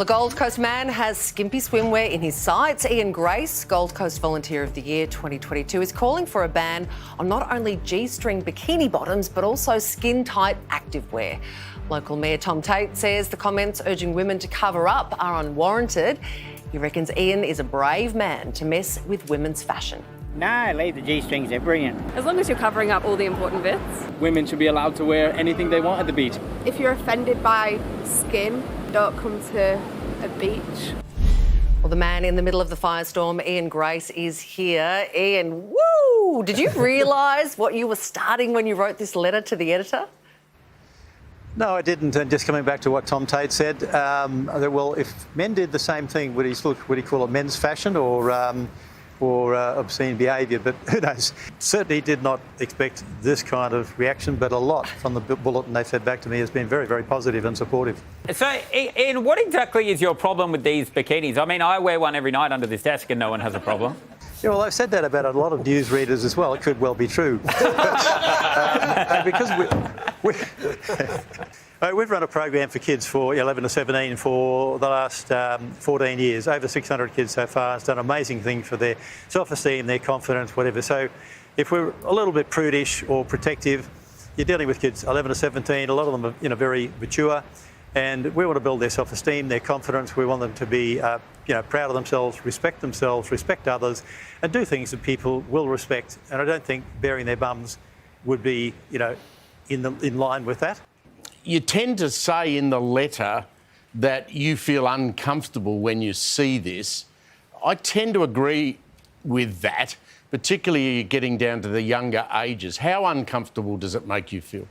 The Gold Coast man has skimpy swimwear in his sights. Ian Grace, Gold Coast Volunteer of the Year 2022, is calling for a ban on not only G-string bikini bottoms but also skin-tight activewear. Local Mayor Tate says the comments urging women to cover up are unwarranted. He reckons Ian is a brave man to mess with women's fashion. No, leave the G-strings, they're brilliant. As long as you're covering up all the important bits. Women should be allowed to wear anything they want at the beach. If you're offended by skin, don't come to a beach. Well, the man in the middle of the firestorm, Ian Grace, is here. Ian, woo! Did you realise what you were starting when you wrote this letter to the editor? No, I didn't. And just coming back to what Tom Tate said, well, if men did the same thing, would he call it men's fashion or obscene behaviour? But who knows? Certainly did not expect this kind of reaction, but a lot from the bulletin they fed back to me has been very, very positive and supportive. So, Ian, what exactly is your problem with these bikinis? I mean, I wear one every night under this desk and no one has a problem. Yeah, well, I've said that about a lot of news readers as well. It could well be true. Because we've run a program for kids for 11 to 17 for the last 14 years. Over 600 kids so far. It's done an amazing thing for their self-esteem, their confidence, whatever. So if we're a little bit prudish or protective, you're dealing with kids 11 to 17. A lot of them are, very mature. And we want to build their self-esteem, their confidence. We want them to be, proud of themselves, respect others, and do things that people will respect. And I don't think baring their bums would be, in line with that. You tend to say in the letter that you feel uncomfortable when you see this. I tend to agree with that, particularly getting down to the younger ages. How uncomfortable does it make you feel?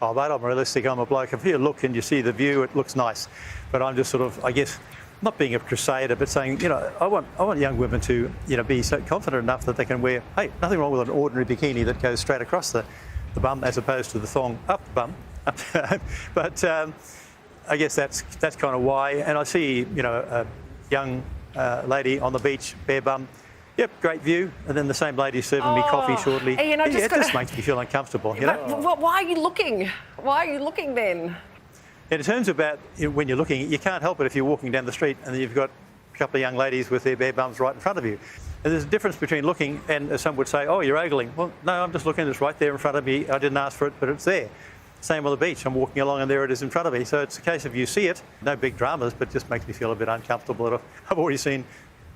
Oh, mate, I'm realistic. I'm a bloke. If you look and you see the view, it looks nice. But I'm just sort of, I guess, not being a crusader, but saying, I want young women to, be so confident enough that they can wear, hey, nothing wrong with an ordinary bikini that goes straight across the bum as opposed to the thong up the bum. But I guess that's kind of why. And I see, a young lady on the beach, bare bum. Yep, great view. And then the same lady serving me coffee shortly. Ian, it just makes me feel uncomfortable, But why are you looking? Why are you looking then? In terms about when you're looking, you can't help it if you're walking down the street and you've got a couple of young ladies with their bare bums right in front of you. And there's a difference between looking and, as some would say, oh, you're ogling. Well, no, I'm just looking. It's right there in front of me. I didn't ask for it, but it's there. Same on the beach. I'm walking along and there it is in front of me. So it's a case of you see it, no big dramas, but just makes me feel a bit uncomfortable. I've already seen,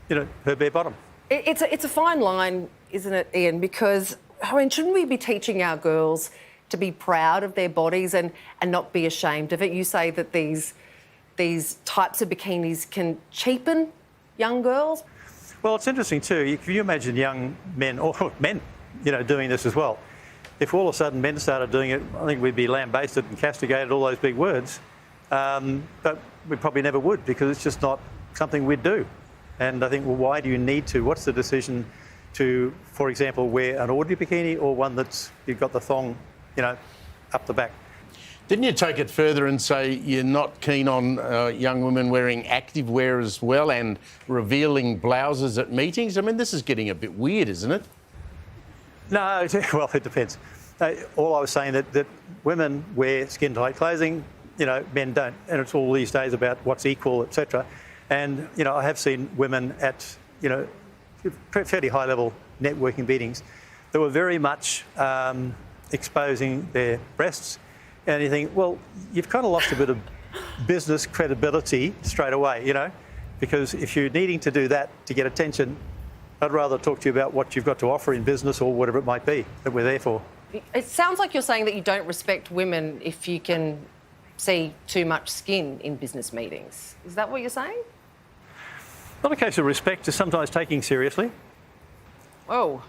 her bare bottom. It's a fine line, isn't it, Ian? Because, shouldn't we be teaching our girls to be proud of their bodies and not be ashamed of it? You say that these types of bikinis can cheapen young girls. Well, it's interesting too. Can you imagine young men, or men, doing this as well? If all of a sudden men started doing it, I think we'd be lambasted and castigated, all those big words. But we probably never would, because it's just not something we'd do. And I think, well, why do you need to? What's the decision to, for example, wear an ordinary bikini or one that's you've got the thong, up the back? Didn't you take it further and say you're not keen on young women wearing activewear as well and revealing blouses at meetings? I mean, this is getting a bit weird, isn't it? No, well, it depends. All I was saying that women wear skin-tight clothing, men don't. And it's all these days about what's equal, etc. And, I have seen women at, fairly high-level networking meetings that were very much exposing their breasts. And you think, well, you've kind of lost a bit of business credibility straight away, because if you're needing to do that to get attention, I'd rather talk to you about what you've got to offer in business or whatever it might be that we're there for. It sounds like you're saying that you don't respect women if you can see too much skin in business meetings. Is that what you're saying? Not a case of respect, just sometimes taking seriously. Oh.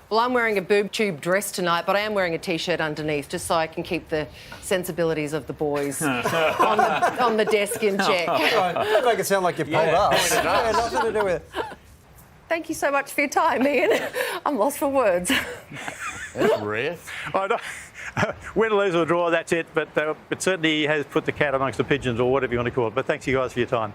Well, I'm wearing a boob tube dress tonight, but I am wearing a T-shirt underneath just so I can keep the sensibilities of the boys on the desk in check. Don't make it sound like you pulled us. Yeah, nothing to do with it. Thank you so much for your time, Ian. I'm lost for words. That's rare. Win, lose or draw, that's it. But it certainly has put the cat amongst the pigeons or whatever you want to call it. But thanks you guys for your time.